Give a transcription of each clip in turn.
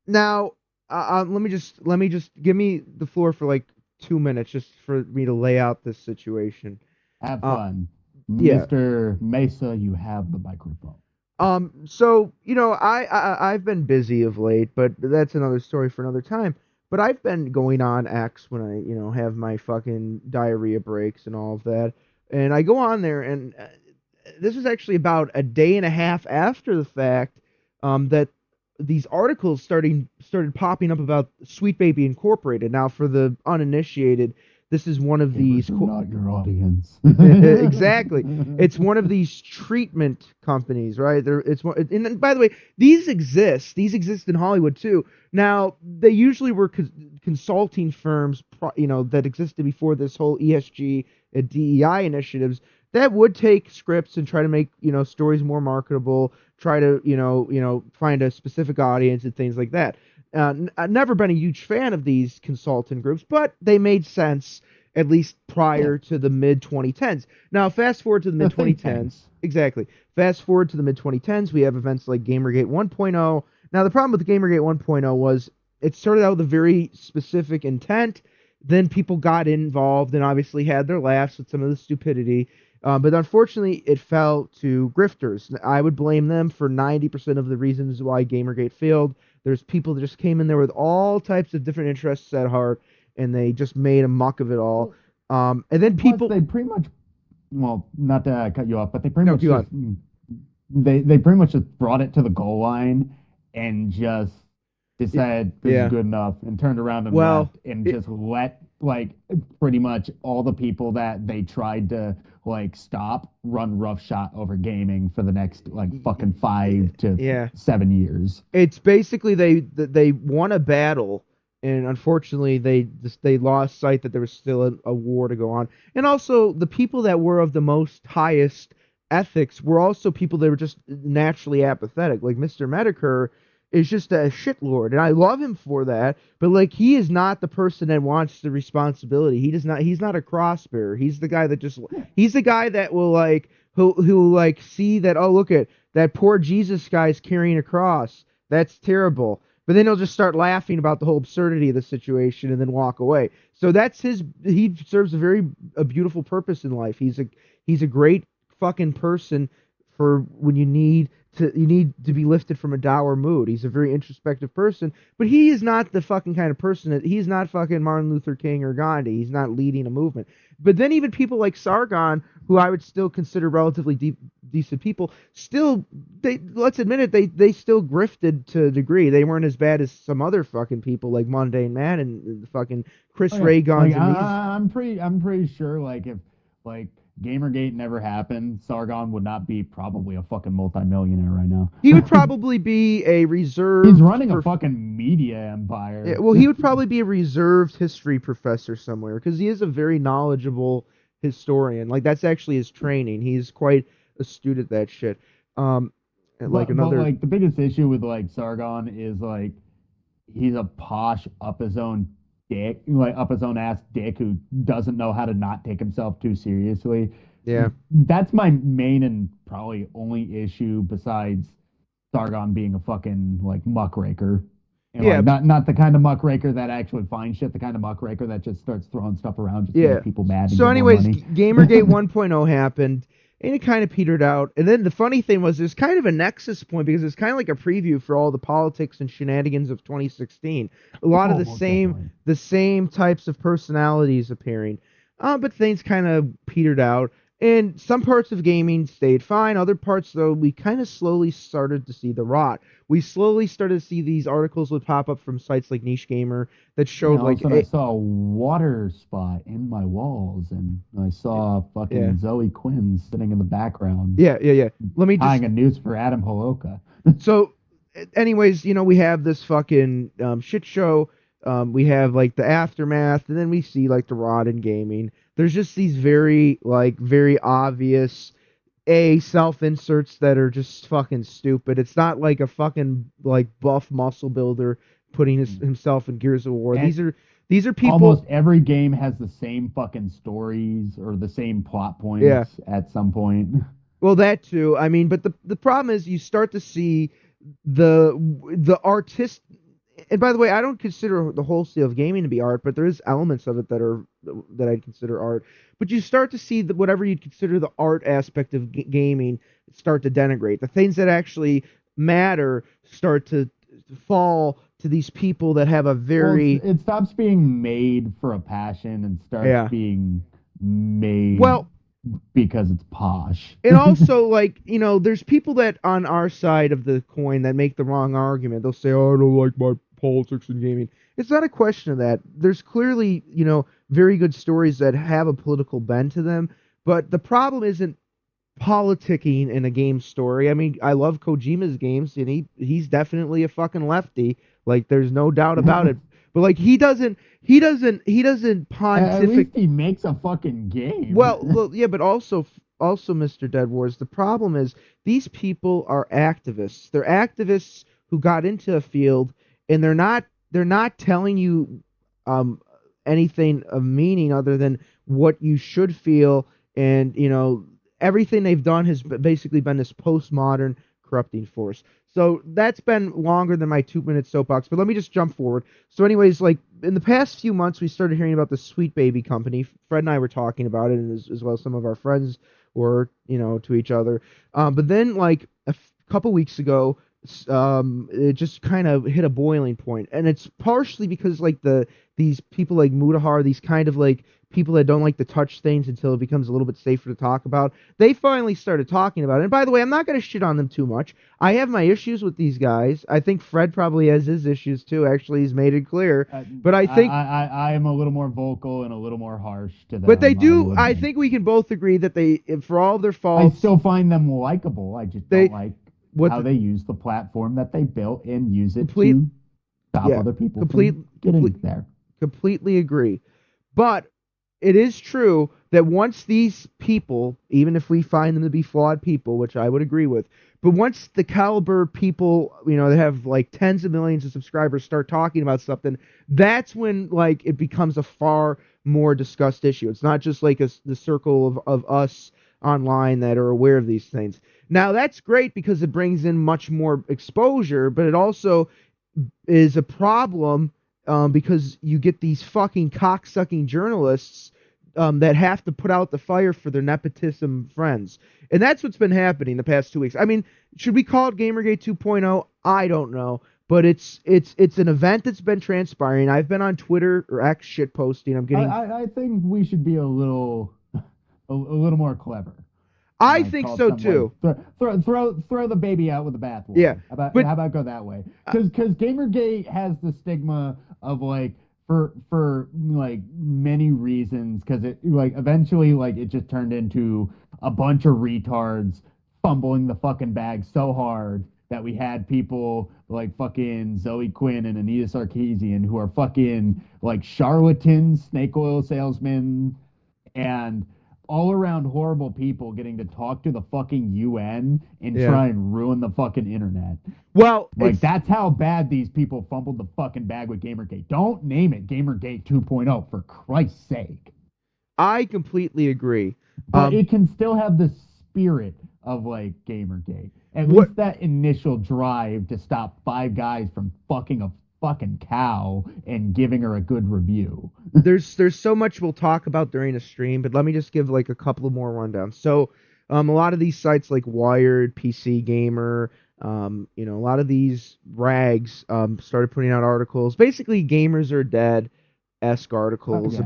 Now, let me just give me the floor for like 2 minutes just for me to lay out this situation. Have Uh, fun. yeah. Mr. Mesa, you have the microphone. So I've been busy of late, but that's another story for another time. But I've been going on X when I, have my fucking diarrhea breaks and all of that, and I go on there, and this was actually about a day and a half after the fact, that these articles started popping up about Sweet Baby Incorporated. Now, for the uninitiated, this is one of Gamers these are not your audience. exactly. It's one of these treatment companies, right? And then, by the way, these exist. These exist in Hollywood too. Now, they usually were consulting firms, that existed before this whole ESG and DEI initiatives that would take scripts and try to make, stories more marketable, try to, find a specific audience and things like that. I've never been a huge fan of these consultant groups, but they made sense at least Yeah, prior to the mid 2010s. Now, fast forward to the the mid think 2010s. tanks. Exactly. Fast forward to the mid 2010s, we have events like GamerGate 1.0. Now, the problem with GamerGate 1.0 was it started out with a very specific intent. Then people got involved and obviously had their laughs with some of the stupidity. But unfortunately, it fell to grifters. I would blame them for 90% of the reasons why Gamergate failed. There's people that just came in there with all types of different interests at heart, and they just made a muck of it all. Well, And then plus people, they pretty much, well, not to cut you off, but they pretty no, much keep on. just they pretty much just brought it to the goal line and just decided this is Yeah. good enough and turned around and Well, left and it, just let like pretty much all the people that they tried to like stop run roughshod over gaming for the next like fucking 5 to 7 years. it's basically they won a battle, and unfortunately they lost sight that there was still a war to go on. And also, the people that were of the most highest ethics were also people that were just naturally apathetic. Like Mr. Medicare is just a shitlord, and I love him for that. But like, he is not the person that wants the responsibility. He does not. He's not a cross bearer. He's the guy that just. Yeah. He's the guy that will like who like see that, oh, look at that poor Jesus guy's carrying a cross. That's terrible. But then he'll just start laughing about the whole absurdity of the situation and then walk away. So that's his. He serves a beautiful purpose in life. He's a great fucking person for when you need to be lifted from a dour mood. He's a very introspective person, but he is not the fucking kind of person that he's not fucking Martin Luther King or Gandhi. He's not leading a movement. But then even people like Sargon, who I would still consider relatively decent people, still, they, let's admit it, they still grifted to a degree. They weren't as bad as some other fucking people like Mundane Man and fucking Oh Chris yeah, Ray like Guns and these. I'm pretty sure like if like Gamergate never happened, Sargon would not be probably a fucking multimillionaire right now. He would probably be a He's reserved running a fucking media yeah, empire. well, he would probably be a reserved history professor somewhere because he is a very knowledgeable historian. Like, that's actually his training. He's quite astute at that shit. Um, and like But another, like the biggest issue with like Sargon is like he's a posh up his own dick, like up his own ass dick who doesn't know how to not take himself too seriously. yeah, That's my main and probably only issue besides Sargon being a fucking like muckraker. And yeah, like not the kind of muckraker that actually finds shit, the kind of muckraker that just starts throwing stuff around just to yeah. make people mad and So, get more anyways, money. Gamergate 1.0 happened, and it kind of petered out. And then the funny thing was, there's kind of a nexus point because it's kind of like a preview for all the politics and shenanigans of 2016. A lot of Oh, the most same definitely. the same types of personalities appearing. But things kind of petered out. And some parts of gaming stayed fine. Other parts, though, we kind of slowly started to see the rot. We slowly started to see these articles would pop up from sites like Niche Gamer that Yeah, showed all of a like, sudden I saw a water spot in my walls, and I saw yeah, fucking Zoe Quinn sitting in the background yeah. Let me just tying a noose for Adam Holoka. so anyways, we have this fucking shit show. We have like the aftermath, and then we see like the rod in gaming. There's just these very obvious self inserts that are just fucking stupid. It's not like a fucking like buff muscle builder putting himself in Gears of War. And These are almost people. every game has the same fucking stories or the same plot Yeah. points at some point. Well, that too. I mean, but the problem is you start to see the artist. and by the way, I don't consider the wholesale of gaming to be art, but there is elements of it that I'd consider art. But you start to see that whatever you'd consider the art aspect of gaming start to denigrate. The things that actually matter start to fall to these people that have a Well, very it stops being made for a passion and starts yeah. being made Well, because it's posh. and also, like, there's people that on our side of the coin that make the wrong argument. They'll say, "Oh, I don't like my politics in gaming." It's not a question of that. There's clearly, very good stories that have a political bend to them, but the problem isn't politicking in a game story. I mean, I love Kojima's games, and he's definitely a fucking lefty. Like, there's no doubt about it. But like, he doesn't At pontificate. least he makes a fucking game. Well, yeah, but also, Mr. Dead Wars, the problem is these people are activists. They're activists who got into a field, and they're not telling you um anything of meaning other than what you should feel, and everything they've done has basically been this postmodern corrupting force. So that's been longer than my 2 minute soapbox, but let me just jump forward. So, anyways, like in the past few months, we started hearing about the Sweet Baby Company. Fred and I were talking about it, and as well as some of our friends were, to each other. But then, like couple weeks ago, it just kind of hit a boiling point, and it's partially because like these people like Mutahar, these kind of like people that don't like to touch things until it becomes a little bit safer to talk about. They finally started talking about it. And by the way, I'm not going to shit on them too much. I have my issues with these guys. I think Fred probably has his issues too. Actually, he's made it clear. But I think, I am a little more vocal and a little more harsh to but they them, I do. will I admit. think we can both agree that they, for all their I faults, still find them likable. I just they don't like what how the they use the platform that they built and use it complete, to stop yeah, other people complete, from complete, getting there. completely agree. But it is true that once these people, even if we find them to be flawed people, which I would agree with, but once the caliber people, that have like tens of millions of subscribers start talking about something, that's when like it becomes a far more discussed issue. It's not just like the circle of us online that are aware of these things. Now that's great because it brings in much more exposure, but it also is a problem because you get these fucking cocksucking journalists that have to put out the fire for their nepotism friends. And that's what's been happening the past 2 weeks. I mean, should we call it Gamergate 2.0? I don't know. But it's an event that's been transpiring. I've been on Twitter or X shit posting. I'm getting I think we should be a little little more clever. I Like think called so something like too. throw the baby out with the Yeah. bathwater. But How about go that way? uh, Because Gamergate has the stigma of like for like many reasons because it like eventually like it just turned into a bunch of retards fumbling the fucking bag so hard that we had people like fucking Zoe Quinn and Anita Sarkeesian who are fucking like charlatans, snake oil salesmen, and all around horrible people getting to talk to the fucking UN and yeah. try and ruin the fucking internet. Well, Like that's how bad these people fumbled the fucking bag with Gamergate. Don't name it Gamergate 2.0 for Christ's sake. I completely agree. But it can still have the spirit of like Gamergate. At What least that initial drive to stop five guys from fucking a fucking cow and giving her a good review. there's so much we'll talk about during the stream, but let me just give like a couple of more rundowns. So, a lot of these sites like Wired, PC Gamer, a lot of these rags started putting out articles. Basically, gamers are dead esque articles Yeah.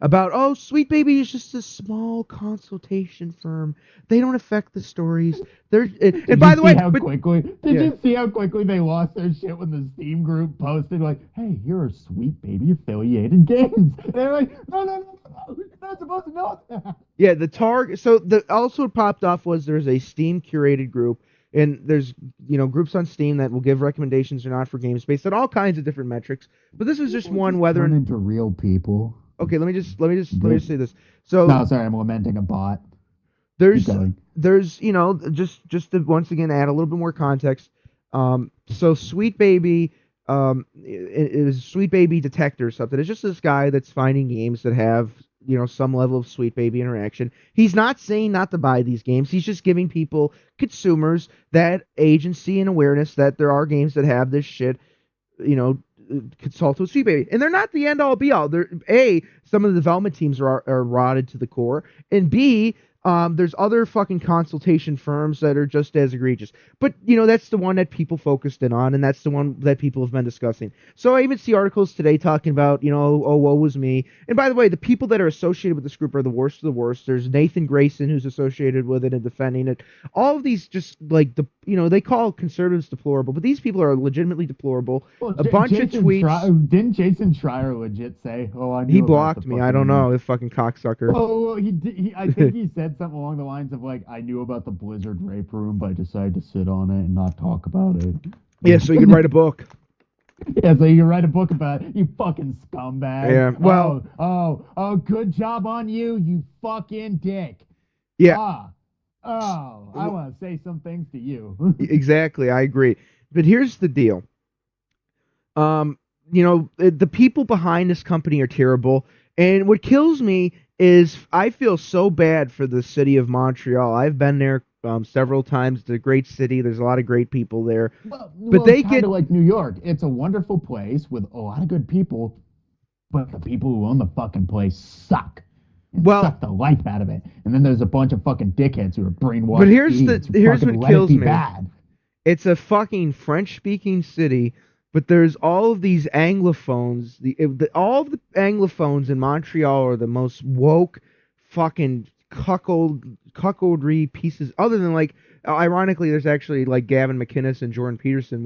about oh, Sweet Baby is just a small consultation firm. They don't affect the stories. They're and Did by you the see way, how but quickly? Did yeah. you see how quickly they lost their shit when the Steam group posted like, "Hey, here are Sweet Baby affiliated games." And they're like, "No, you're not supposed to know that." Yeah, the target. So the also what popped off was there's a Steam curated group, and there's groups on Steam that will give recommendations or not for games based on all kinds of different metrics. But this was just People one just whether. turn into real people. Okay, let me just say this. No, So sorry, I'm lamenting a bot. Keep there's going. there's just to once again add a little bit more context. So Sweet Baby it is Sweet Baby Detector or something. It's just this guy that's finding games that have some level of Sweet Baby interaction. He's not saying not to buy these games. He's just giving people, consumers, that agency and awareness that there are games that have this shit, you know consult with Sweet Baby, and they're not the end all be all. They're some of the development teams are rotted to the core, and B, there's other fucking consultation firms that are just as egregious. But that's the one that people focused in on, and that's the one that people have been discussing. So I even see articles today talking about, oh, woe was me. And by the way, the people that are associated with this group are the worst of the worst. There's Nathan Grayson, who's associated with it and defending it. All of these just like they call conservatives deplorable, but these people are legitimately deplorable. Well, A bunch of tweets. Didn't Jason Schreier legit say, "Oh, I He knew about the blocked me. I don't fucking"? know, this fucking cocksucker. Oh, he did. I think he said something along the lines of like, "I knew about the Blizzard rape room, but I decided to sit on it and not talk about it." Yeah, so you could write a book. Yeah, so you can write a book about it, you fucking scumbag. Yeah, well, oh, good job on you, you fucking dick. yeah, I want to say some things to you. exactly. I agree. But here's the deal. The people behind this company are terrible, and what kills me is I feel so bad for the city of Montreal. I've been there several times. It's a great city. There's a lot of great people there, but they It's kind get of like New York. It's a wonderful place with a lot of good people, but the people who own the fucking place suck. And well. suck the life out of it. And then there's a bunch of fucking dickheads who are brainwashed. But here's fucking what let it kills be me. bad. It's a fucking French-speaking city, but there's all of these Anglophones. All of the Anglophones in Montreal are the most woke, fucking cuckoldry pieces. Other than like, ironically, there's actually like Gavin McInnes and Jordan Peterson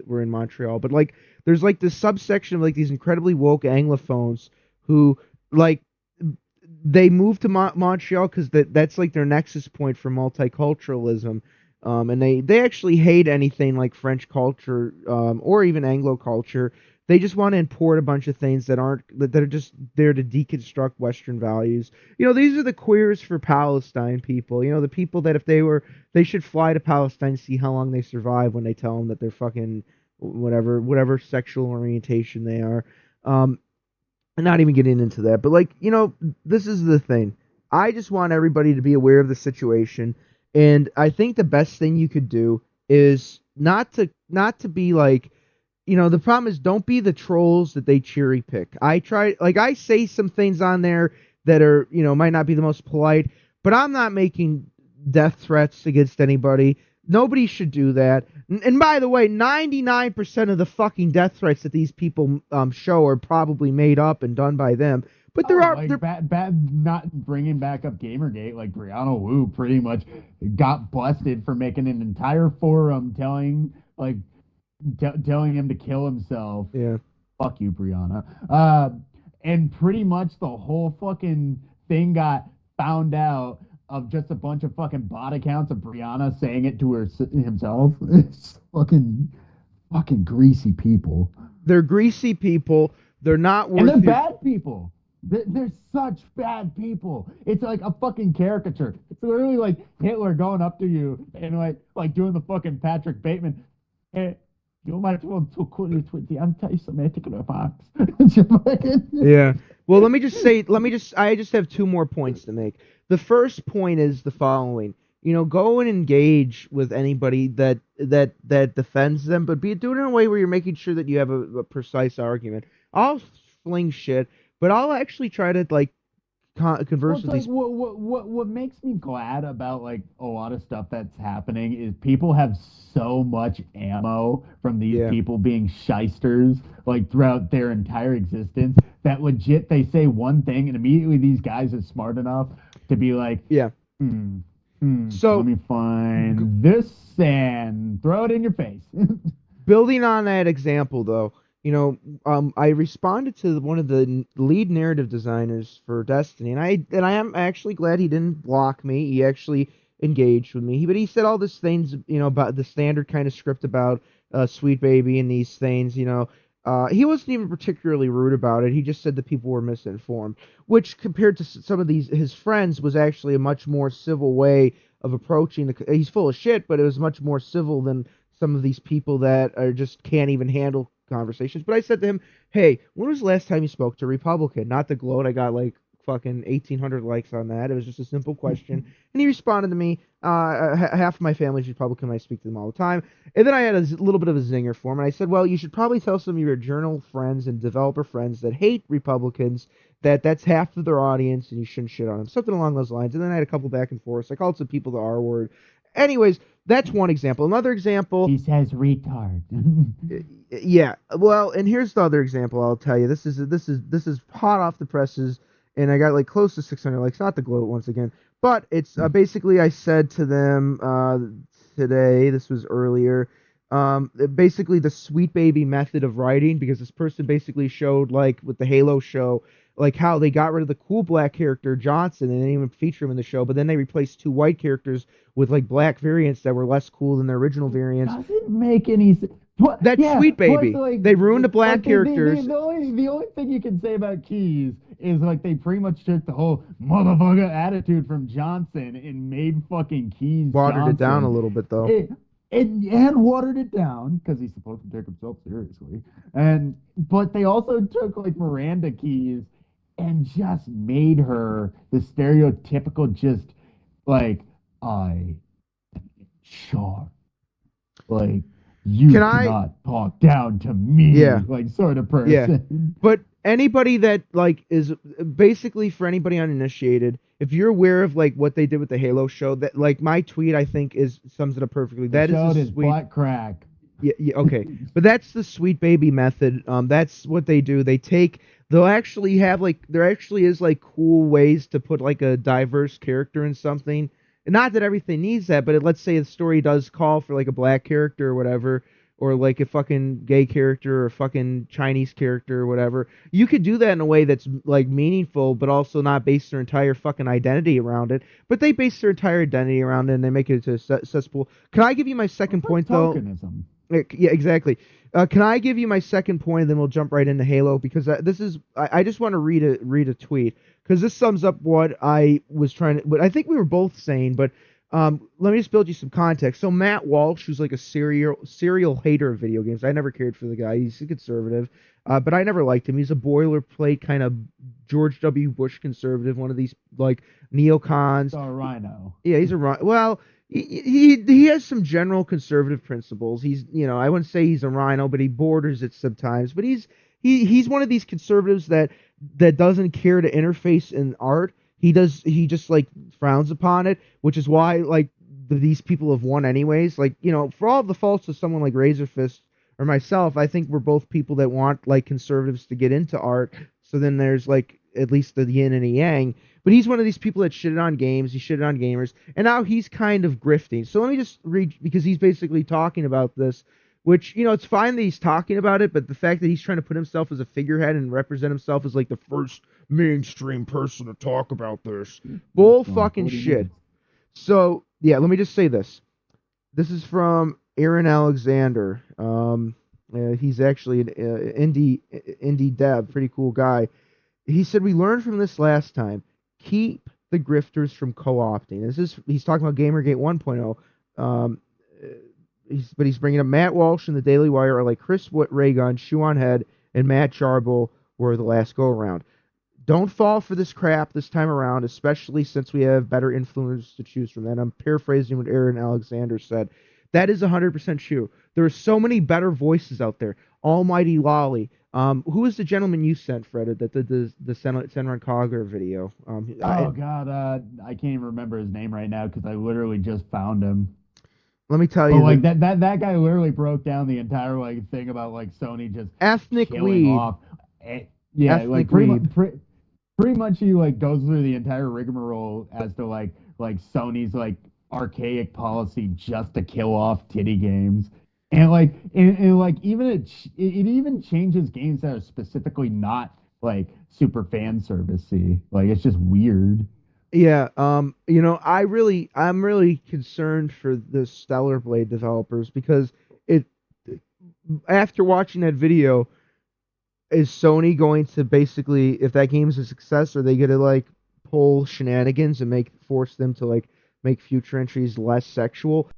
were in Montreal, but like, there's like this subsection of like these incredibly woke Anglophones who like they moved to Montreal because that's like their nexus point for multiculturalism. And they actually hate anything like French culture or even Anglo culture. They just want to import a bunch of things that are just there to deconstruct Western values. These are the queers for Palestine people. The people that if they should fly to Palestine to see how long they survive when they tell them that they're fucking whatever sexual orientation they are. I'm not even getting into that, but like, this is the thing. I just want everybody to be aware of the situation. And I think the best thing you could do is not to be like, the problem is don't be the trolls that they cherry pick. I say some things on there that are, might not be the most polite, but I'm not making death threats against anybody. Nobody should do that. And by the way, 99% of the fucking death threats that these people show are probably made up and done by them. But there are like not bringing back up GamerGate. Like Brianna Wu pretty much got busted for making an entire forum telling him to kill himself. Yeah. Fuck you, Brianna. And pretty much the whole fucking thing got found out of just a bunch of fucking bot accounts of Brianna saying it to himself. It's fucking greasy people. They're greasy people. They're not worth. And they're bad people. They're such bad people. It's like a fucking caricature. It's literally like Hitler going up to you and like doing the fucking Patrick Bateman. Hey, you might want to call it with the anti-Semitic remarks. Yeah. Well, I just have two more points to make. The first point is the following. Go and engage with anybody that defends them, but do it in a way where you're making sure that you have a precise argument. I'll fling shit, but I'll actually try to like converse with these. What makes me glad about like a lot of stuff that's happening is people have so much ammo from these people being shysters like throughout their entire existence that legit they say one thing and immediately these guys are smart enough to be like, so let me find this and throw it in your face. Building on that example, though, I responded to one of the lead narrative designers for Destiny, and I am actually glad he didn't block me. He actually engaged with me. But he said all these things, about the standard kind of script about Sweet Baby and these things, he wasn't even particularly rude about it. He just said that people were misinformed, which compared to some of his friends was actually a much more civil way of approaching he's full of shit, but it was much more civil than some of these people that are just can't even handle conversations. But I said to him, hey, when was the last time you spoke to a Republican? Not to gloat, I got like fucking 1,800 likes on that. It was just a simple question, and he responded to me. Half of my family's Republican. I speak to them all the time. And then I had a little bit of a zinger for him, and I said, well, you should probably tell some of your journal friends and developer friends that hate Republicans that that's half of their audience, and you shouldn't shit on them. Something along those lines. And then I had a couple back and forth. I called some people the R word. Anyways, that's one example. Another example. He says retard. Yeah. Well, and here's the other example I'll tell you. This is hot off the presses, and I got like close to 600 likes. Not to gloat once again, but it's basically I said to them today. This was earlier. Basically the sweet baby method of writing, because this person basically showed, like with the Halo show, like how they got rid of the cool black character Johnson and they didn't even feature him in the show, but then they replaced two white characters with like black variants that were less cool than their original variants. Doesn't make any sense. What? That's Yeah, sweet plus baby. like, They ruined the black like characters. the only thing you can say about Keys is like they pretty much took the whole motherfucker attitude from Johnson and made fucking Keys Watered Johnson. it down a little bit though. And watered it down because he's supposed to take himself seriously. But they also took like Miranda Keys and just made her the stereotypical just like I sure like you Can I- cannot talk down to me, Yeah. like sort of person. Yeah. But anybody that like is basically, for anybody uninitiated, if you're aware of like what they did with the Halo show, that like my tweet I think is sums it up perfectly. That is Showed a his sweet. butt crack. Yeah, okay. But that's the sweet baby method. That's what they do. They'll actually have like, there actually is like cool ways to put like a diverse character in something. And not that everything needs that, but let's say the story does call for like a black character or whatever, or like a fucking gay character or a fucking Chinese character or whatever. You could do that in a way that's like meaningful, but also not base their entire fucking identity around it. But they base their entire identity around it and they make it to a cesspool. Can I give you my second point though? Tokenism. Yeah, exactly. Can I give you my second point, and then we'll jump right into Halo, because this is I just want to read a tweet, because this sums up what I was trying to. But I think we were both saying. But let me just build you some context. So Matt Walsh, who's like a serial hater of video games. I never cared for the guy. He's a conservative, but I never liked him. He's a boilerplate kind of George W. Bush conservative, one of these like neocons. So a rhino. Yeah, he's a well. He has some general conservative principles. He's, I wouldn't say he's a rhino, but he borders it sometimes. But he's one of these conservatives that doesn't care to interface in art. He just like frowns upon it, which is why like these people have won anyways. Like, for all the faults of someone like Razorfist or myself, I think we're both people that want like conservatives to get into art. So then there's like at least the yin and the yang. But he's one of these people that shitted on games, he shitted on gamers, and now he's kind of grifting. So let me just read, because he's basically talking about this, which, it's fine that he's talking about it, but the fact that he's trying to put himself as a figurehead and represent himself as like the first mainstream person to talk about this. Bull fucking shit. So, yeah, let me just say this. This is from Aaron Alexander. He's actually an indie dev, pretty cool guy. He said, we learned from this last time. Keep the grifters from co-opting. He's talking about GamerGate 1.0. He's bringing up Matt Walsh and the Daily Wire are like Chris Raygun, Shoe on Head, and Matt Jarble were the last go-around. Don't fall for this crap this time around, especially since we have better influencers to choose from. And I'm paraphrasing what Aaron Alexander said. That is 100% true. There are so many better voices out there. Almighty Lolly. Who was the gentleman you sent, Fred, that did the Senran Cogger video? God, I can't even remember his name right now because I literally just found him. Let me tell you, like that guy literally broke down the entire like thing about like Sony just ethnic weeb. Off. Yeah, ethnic like pretty much he like goes through the entire rigmarole as to like Sony's like archaic policy just to kill off titty games. And like even it even changes games that are specifically not like super fan servicey. Like it's just weird. Yeah, I'm really concerned for the Stellar Blade developers, because after watching that video, is Sony going to basically, if that game's a success, are they going to like pull shenanigans and force them to like make future entries less sexual?